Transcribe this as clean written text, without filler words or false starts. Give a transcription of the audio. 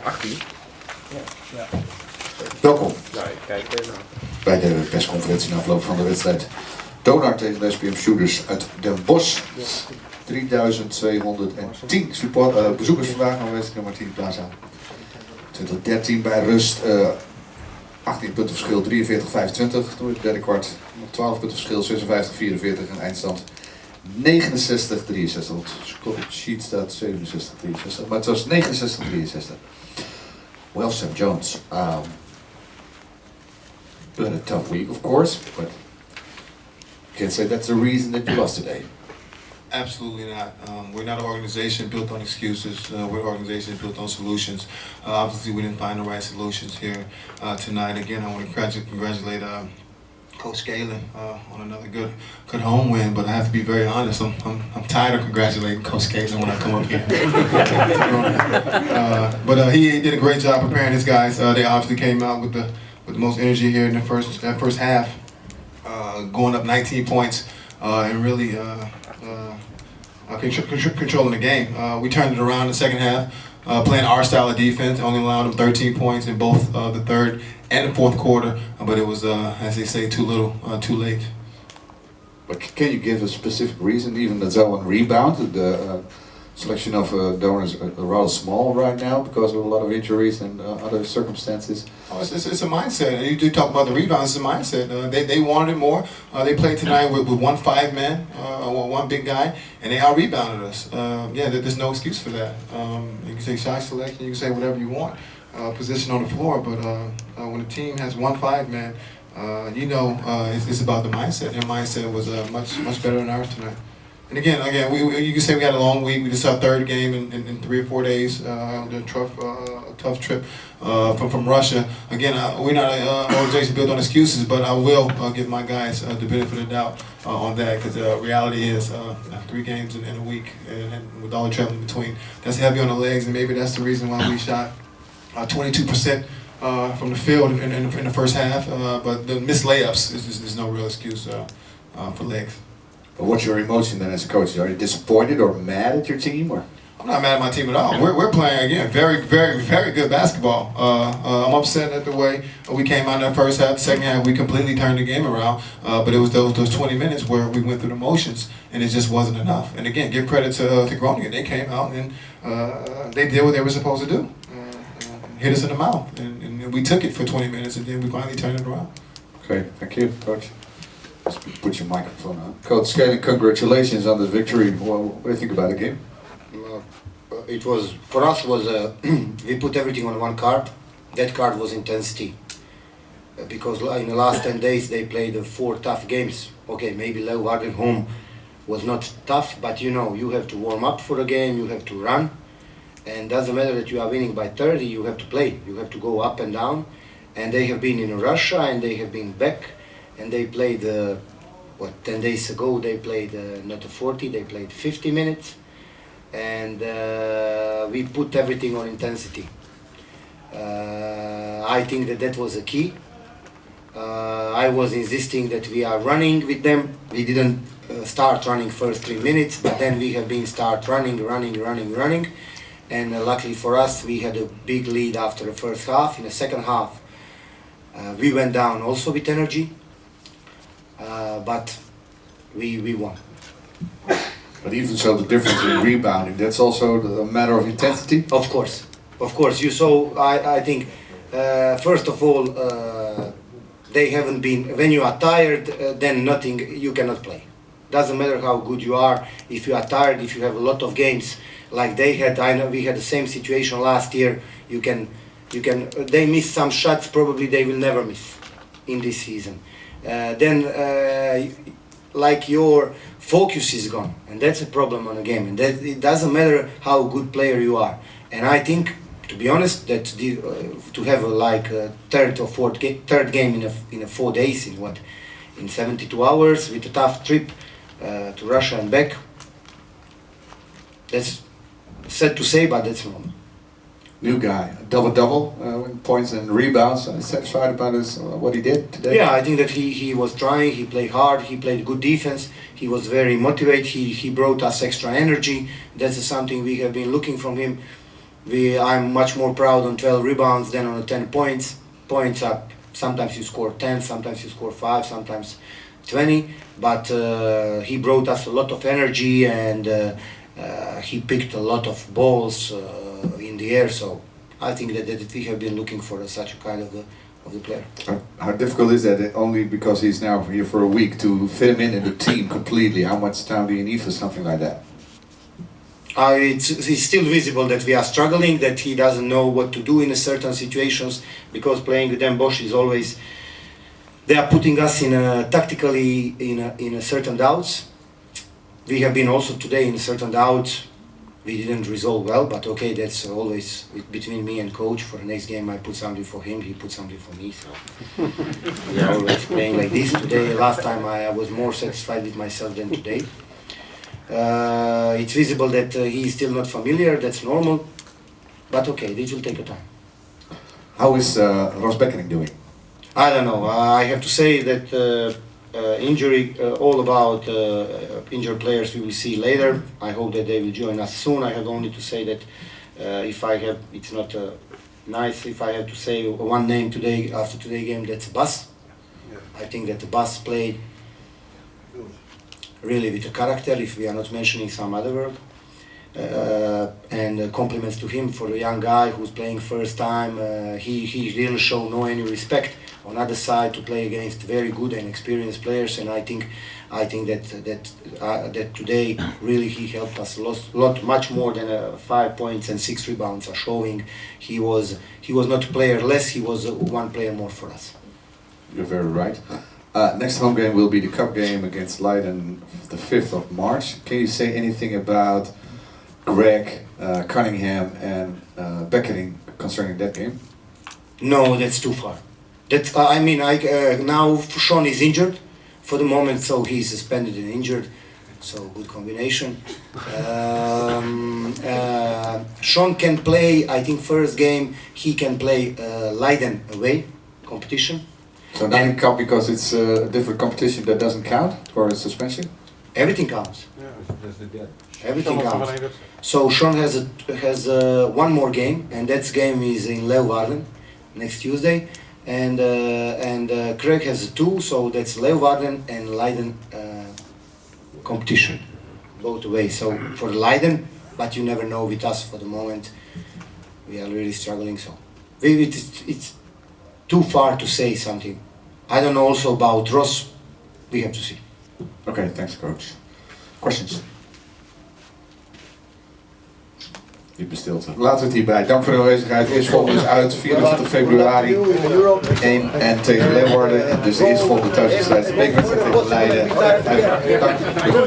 18. Ja. Welkom Nou, ik kijk er naar. bij de persconferentie na afloop van de wedstrijd. Donar tegen de SPM Shoeters uit Den Bosch. 3210 bezoekers vandaag aanwezig in Martini Plaza. 2013 bij rust. 18 punten verschil, 43-25. Toen in het derde kwart. 12 punten verschil, 56-44 en eindstand 69-63. Op het sheet staat 67-63, maar het was 69-63. Well, Sam Jones, been a tough week, of course, but you can't say that's the reason that you lost today. Absolutely not. We're not an organization built on excuses. We're an organization built on solutions. Obviously, we didn't find the right solutions here tonight. Again, I want to congratulate Coach Galen on another good home win. But I have to be very honest. I'm tired of congratulating Coach Galen when I come up here. But he did a great job preparing his guys. They obviously came out with the most energy here in the first half, going up 19 points and really. Controlling the game. We turned it around in the second half, playing our style of defense, only allowed them 13 points in both the third and the fourth quarter, but it was, as they say, too little, too late. But can you give a specific reason, even that on rebound? The selection of Donar is rather small right now because of a lot of injuries and other circumstances. Oh, it's a mindset. You do talk about the rebounds, it's a mindset. They wanted it more. They played tonight with 1 5-man, one big guy, and they out-rebounded us. Yeah, there's no excuse for that. You can say shot selection, you can say whatever you want, position on the floor, but when a team has 1 5-man, it's about the mindset. Their mindset was much better than ours tonight. And again, you can say we had a long week. We just our third game in 3 or 4 days. A tough trip from Russia. Again, we're not an organization built on excuses, but I will give my guys the benefit of the doubt on that, because the reality is 3 games in a week, and with all the travel in between, that's heavy on the legs, and maybe that's the reason why we shot 22% from the field in the first half. But the missed layups is no real excuse for legs. But what's your emotion then as a coach? Are you disappointed or mad at your team? Or? I'm not mad at my team at all. We're playing, again, very, very, very good basketball. I'm upset at the way we came out in the first half. The second half, we completely turned the game around. But it was those 20 minutes where we went through the motions, and it just wasn't enough. And again, give credit to Groningen. They came out and they did what they were supposed to do. Hit us in the mouth. And we took it for 20 minutes, and then we finally turned it around. Okay, thank you, Coach. Put your microphone on. Coach Scaling, congratulations on the victory. Well, what do you think about the game? It was, for us, we put everything on one card. That card was intensity. Because in the last 10 days they played 4 tough games. Okay, maybe Leeuwarden home was not tough, but you have to warm up for the game, you have to run. And doesn't matter that you are winning by 30, you have to play. You have to go up and down. And they have been in Russia and they have been back. And they played, 10 days ago they played not 40, they played 50 minutes. And we put everything on intensity. I think that was a key. I was insisting that we are running with them. We didn't start running first 3 minutes, but then we have been start running. And luckily for us, we had a big lead after the first half. In the second half, we went down also with energy. But we won. But even so, the difference in rebounding, that's also a matter of intensity? Of course. You saw, I think, first of all, they haven't been, when you are tired, then you cannot play. Doesn't matter how good you are, if you are tired, if you have a lot of games, like they had, I know we had the same situation last year, they miss some shots, probably they will never miss in this season. Like your focus is gone, and that's a problem on a game. And that it doesn't matter how good player you are. And I think, to be honest, that to have a third game in 4 days, in 72 hours with a tough trip to Russia and back. That's sad to say, but that's normal. New guy, double-double in points and rebounds. I'm satisfied about what he did today. Yeah, I think that he was trying, he played hard, he played good defense, he was very motivated, he brought us extra energy. That's something we have been looking from him. I'm much more proud on 12 rebounds than on the 10 points. Points up. Sometimes you score 10, sometimes you score 5, sometimes 20. But he brought us a lot of energy, and he picked a lot of balls in the air. So I think that we have been looking for such a kind of the player. How difficult is that? Only because he's now here for a week to fit him in the team completely. How much time do you need for something like that? It's still visible that we are struggling, that he doesn't know what to do in certain situations, because playing with them Bosch is always, they are putting us in tactically in a certain doubts. We have been also today in certain doubts. We didn't resolve well, but okay, that's always between me and coach. For the next game I put something for him, he put something for me, so we are always playing like this. Today, last time I was more satisfied with myself than today. It's visible that he is still not familiar, that's normal, but okay, this will take a time. How is Ross Beckening doing? I don't know, I have to say that injury, all about injured players we will see later. I hope that they will join us soon. I have only to say that it's not nice if I have to say one name today, after today's game, that's Bas. I think that the Bas played really with a character, if we are not mentioning some other word. And compliments to him for a young guy who's playing first time. He really showed no any respect on other side to play against very good and experienced players, and I think that today really he helped us a lot much more than 5 points and 6 rebounds are showing. He was not a player less, he was one player more for us. You're very right. Next home game will be the cup game against Leiden, the 5th of March. Can you say anything about Greg, Cunningham and Beckening concerning that game? No, that's too far. Now Sean is injured for the moment, so he's suspended and injured. So good combination. Sean can play. I think first game he can play Leiden away competition. So now you count because it's a different competition that doesn't count for a suspension? Everything counts. Everything counts. So Sean has one more game, and that game is in Leeuwarden next Tuesday, and Craig has 2, so that's Leeuwarden and Leiden competition, both ways. So for Leiden, but you never know with us for the moment. We are really struggling. So it's too far to say something. I don't know also about Ross. We have to see. Okay, thanks coach. Questions? Diepe stilte. Laten we het hierbij. Dank voor de aanwezigheid. Eerstvolgende is uit 24 februari 1 en tegen Leeuwarden. Dus de eerstvolgende thuiswedstrijd. De bekerwedstrijd tegen Leiden. Dank.